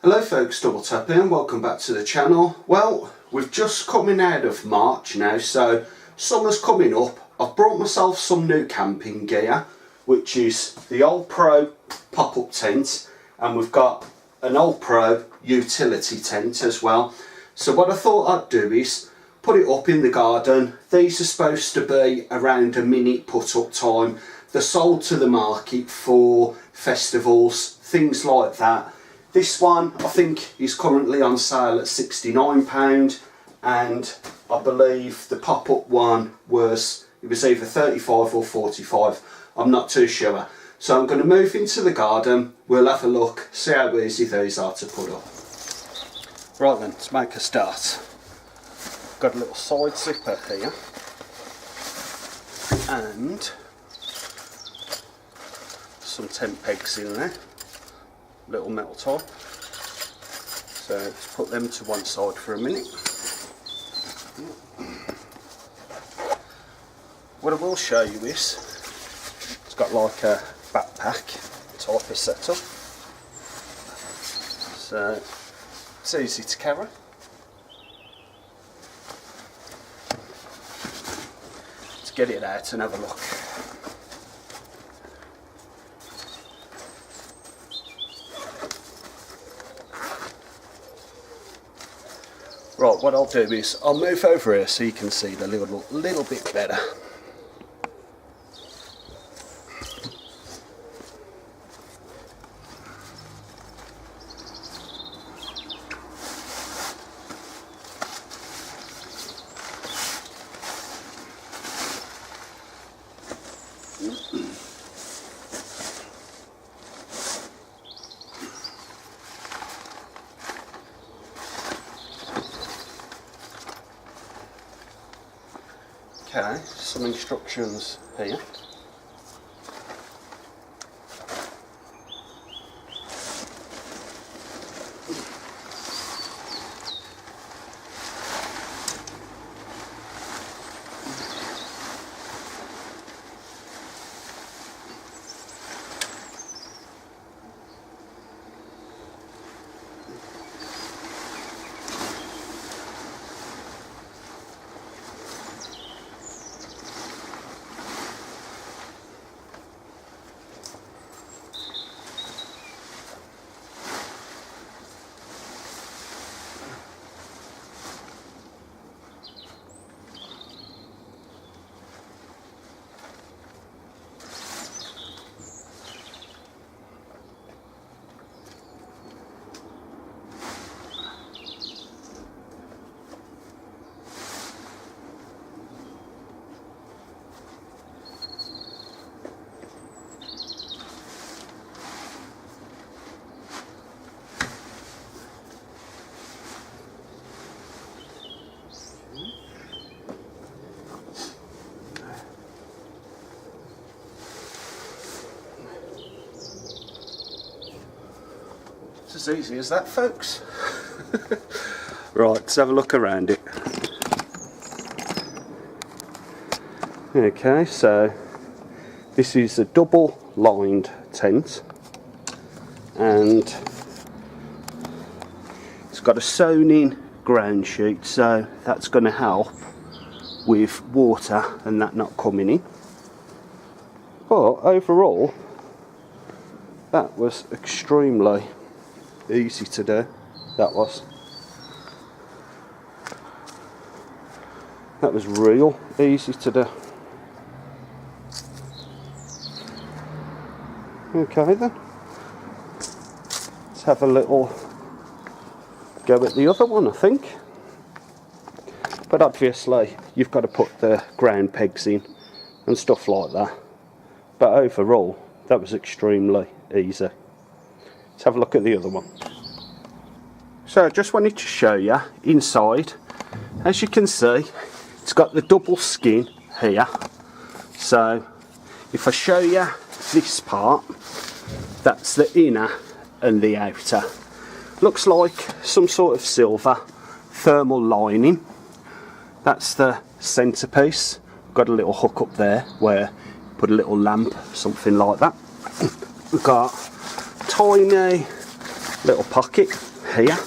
Hello folks, Double Tap here and welcome back to the channel. Well, we've just coming out of March now, so summer's coming up. I've brought myself some new camping gear, which is the OLPRO pop-up tent, and we've got an OLPRO utility tent as well. So what I thought I'd do is put it up in the garden. These are supposed to be around a minute put-up time. They're sold to the market for festivals, things like that. This one I think is currently on sale at £69, and I believe the pop-up one was either 35 or 45. I'm not too sure. So I'm going to move into the garden, we'll have a look, see how easy these are to put up. Right then, let's make a start. Got a little side zipper here and some tent pegs in there. Little metal top, so let's put them to one side for a minute. What I will show you is it's got like a backpack type of setup, so it's easy to carry. Let's get it out and have a look. Right, what I'll do is I'll move over here so you can see the little bit better. Okay, some instructions here. As easy as that, folks. Right, let's have a look around it. Okay, so this is a double lined tent and it's got a sewn in ground sheet, so that's going to help with water and that not coming in. But overall that was extremely easy to do. That was real easy to do. Okay then, let's have a little go at the other one, I think. But obviously you've got to put the ground pegs in and stuff like that. But overall that was extremely easy. Let's have a look at the other one. So I just wanted to show you inside. As you can see, it's got the double skin here. So if I show you this part, that's the inner and the outer. Looks like some sort of silver thermal lining. That's the centerpiece. Got a little hook up there where you put a little lamp, something like that. We've got tiny little pocket here.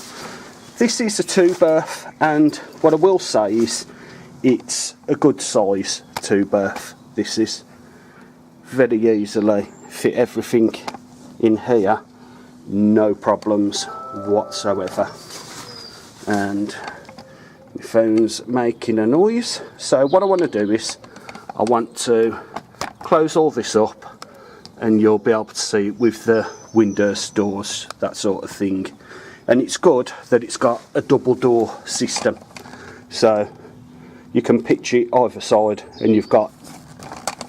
This is a 2-berth, and what I will say is it's a good size 2-berth. This is very easily fit everything in here, no problems whatsoever. And my phone's making a noise, so what I want to do is I want to close all this up, and you'll be able to see it with the windows, doors, that sort of thing. And it's good that it's got a double door system, so you can pitch it either side and you've got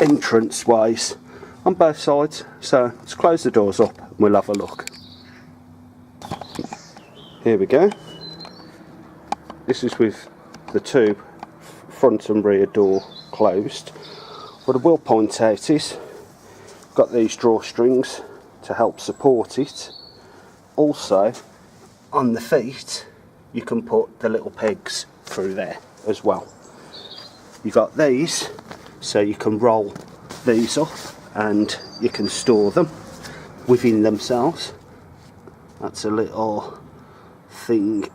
entrance ways on both sides. So let's close the doors up and we'll have a look. Here we go. This is with the two front and rear door closed. What I will point out is I've got these drawstrings to help support it. Also on the feet you can put the little pegs through there as well. You've got these so you can roll these up and you can store them within themselves. That's a little thing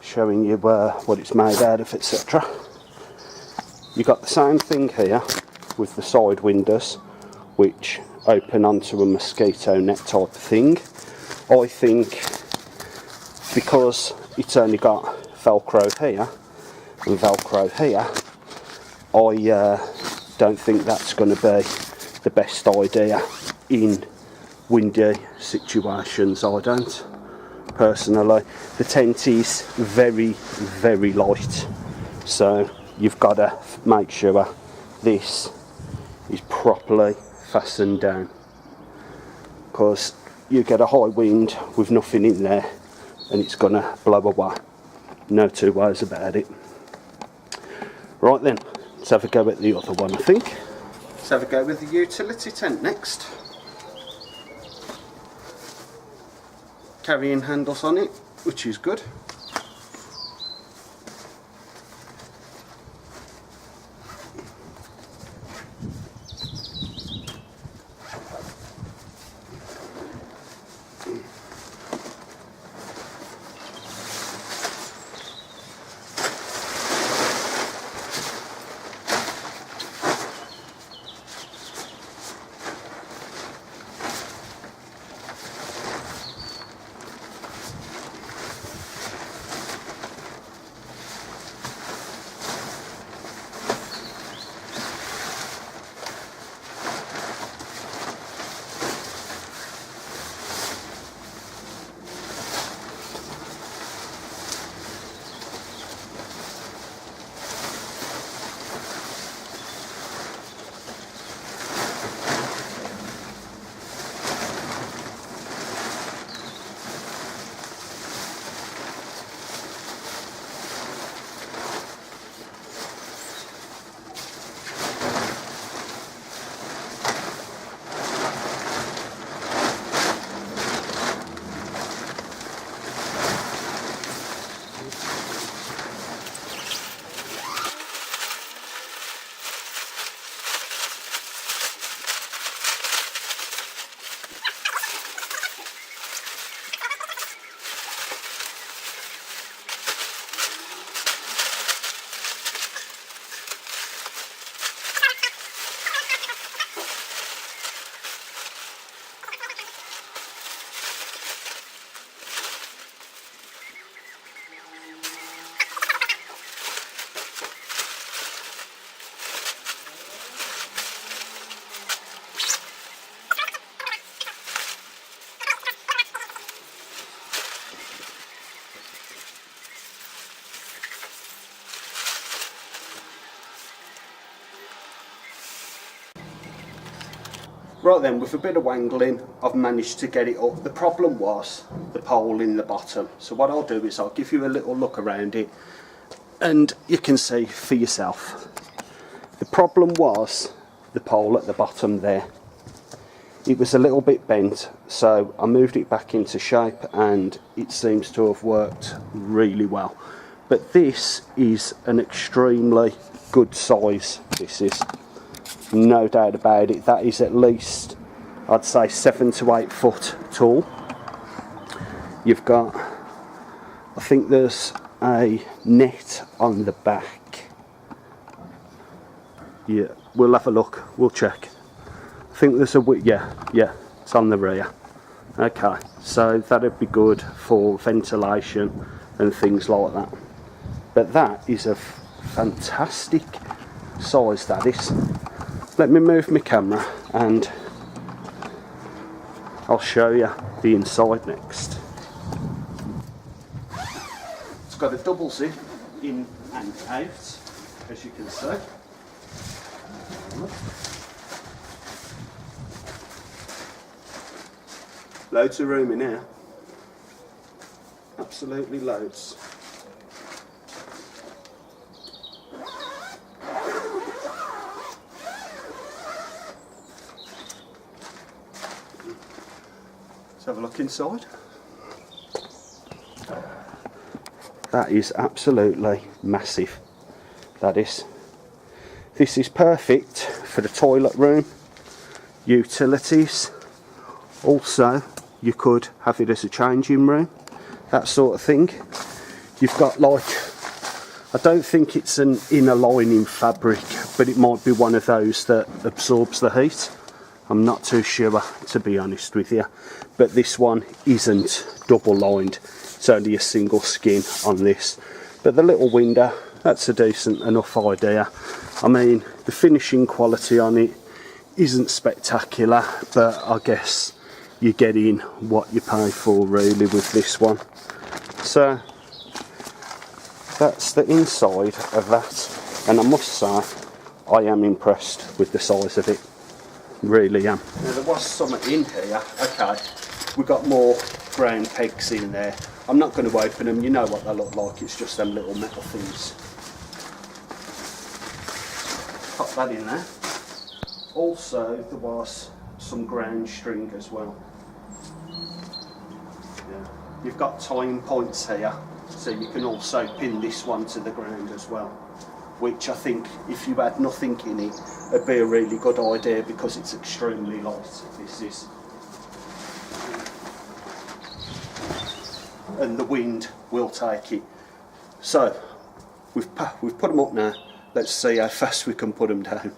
showing you what it's made out of, etc. You've got the same thing here with the side windows, which open onto a mosquito net type of thing. I think because it's only got Velcro here and Velcro here, I don't think that's going to be the best idea in windy situations. I don't, personally. The tent is very, very light, so you've got to make sure this is properly fastened down, because you get a high wind with nothing in there and it's gonna blow away. No two ways about it. Right then, let's have a go at the other one, I think. Let's have a go with the utility tent next. Carrying handles on it, which is good. Right then, with a bit of wangling, I've managed to get it up. The problem was the pole in the bottom. So what I'll do is I'll give you a little look around it and you can see for yourself. The problem was the pole at the bottom there. It was a little bit bent, so I moved it back into shape and it seems to have worked really well. But this is an extremely good size. This is, no doubt about it. That is at least, I'd say, 7 to 8 foot tall. you've got, I think there's a net on the back. Yeah, we'll have a look, we'll check. I think there's a, yeah, it's on the rear. Okay, so that'd be good for ventilation and things like that. But that is a fantastic size, that is. Let me move my camera and I'll show you the inside next. It's got a double zip in and out, as you can see. Loads of room in here. Absolutely loads. Let's have a look inside. That is absolutely massive. That is. This is perfect for the toilet room, utilities. Also, you could have it as a changing room, that sort of thing. You've got, like, I don't think it's an inner lining fabric, but it might be one of those that absorbs the heat. I'm not too sure, to be honest with you. But this one isn't double lined. It's only a single skin on this. But the little window, that's a decent enough idea. I mean, the finishing quality on it isn't spectacular, but I guess you're getting what you pay for really with this one. So that's the inside of that, and I must say I am impressed with the size of it. Really am. Now, there was something in here. Okay, we've got more brown pegs in there. I'm not going to open them, you know what they look like, it's just them little metal things. Pop that in there. Also, there was some ground string as well. Yeah. You've got tying points here, so you can also pin this one to the ground as well, which I think if you had nothing in it, it'd be a really good idea because it's extremely light, this is. And the wind will take it. So, we've put them up now. Let's see how fast we can put them down.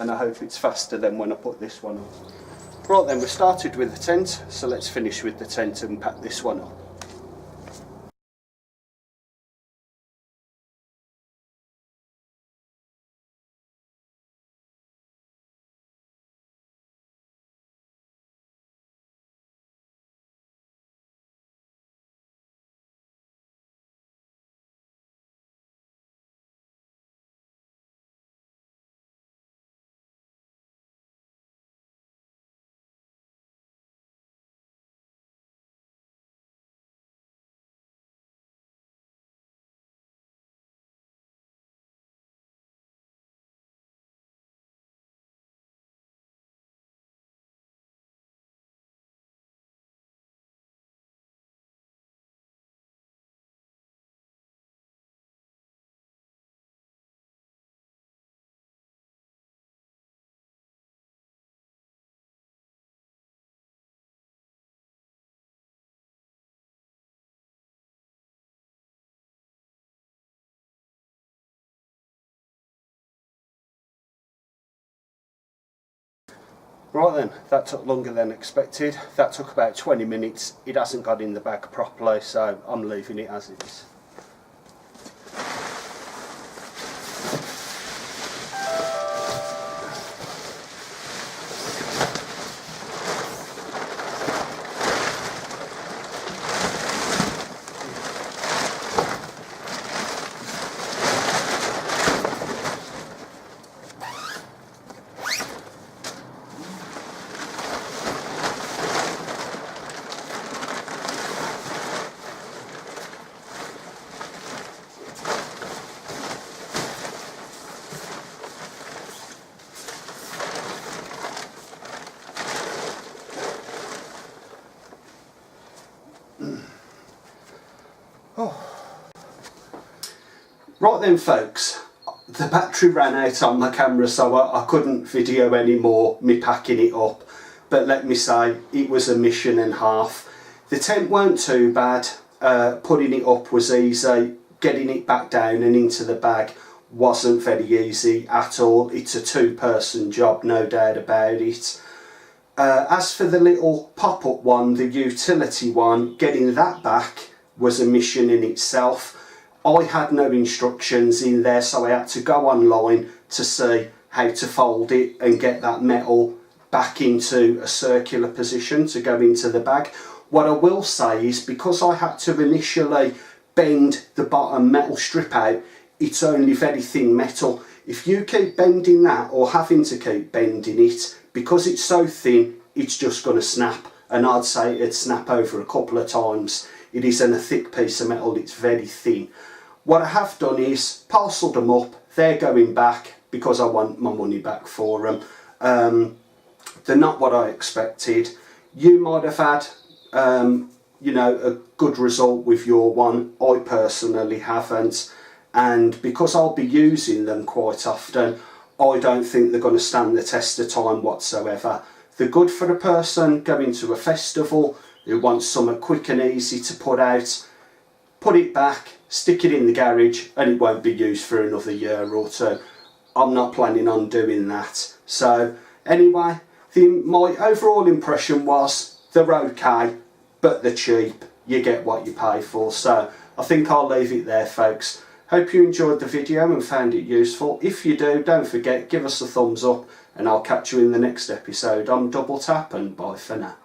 And I hope it's faster than when I put this one up. Right then, we started with the tent, so let's finish with the tent and pack this one up. Right then, that took longer than expected. That took about 20 minutes. It hasn't got in the bag properly, so I'm leaving it as it is. Right then folks, the battery ran out on my camera, so I couldn't video anymore me packing it up, but let me say, it was a mission and a half. The tent weren't too bad, putting it up was easy, getting it back down and into the bag wasn't very easy at all. It's a two-person job, no doubt about it. As for the little pop-up one, the utility one, getting that back was a mission in itself. I had no instructions in there, so I had to go online to see how to fold it and get that metal back into a circular position to go into the bag. What I will say is, because I had to initially bend the bottom metal strip out, it's only very thin metal. If you keep bending that, or having to keep bending it, because it's so thin, it's just going to snap, and I'd say it'd snap over a couple of times. It isn't a thick piece of metal, it's very thin. What I have done is parcelled them up. They're going back because I want my money back for them. They're not what I expected. You might have had you know, a good result with your one. I personally haven't, and because I'll be using them quite often, I don't think they're going to stand the test of time whatsoever. They're good for a person going to a festival who wants something quick and easy to put out. Put it back, stick it in the garage, and it won't be used for another year or two. I'm not planning on doing that. So anyway, my overall impression was they're okay, but they're cheap. You get what you pay for. So I think I'll leave it there, folks. Hope you enjoyed the video and found it useful. If you do, don't forget, give us a thumbs up, and I'll catch you in the next episode. I'm Double Tap, and bye for now.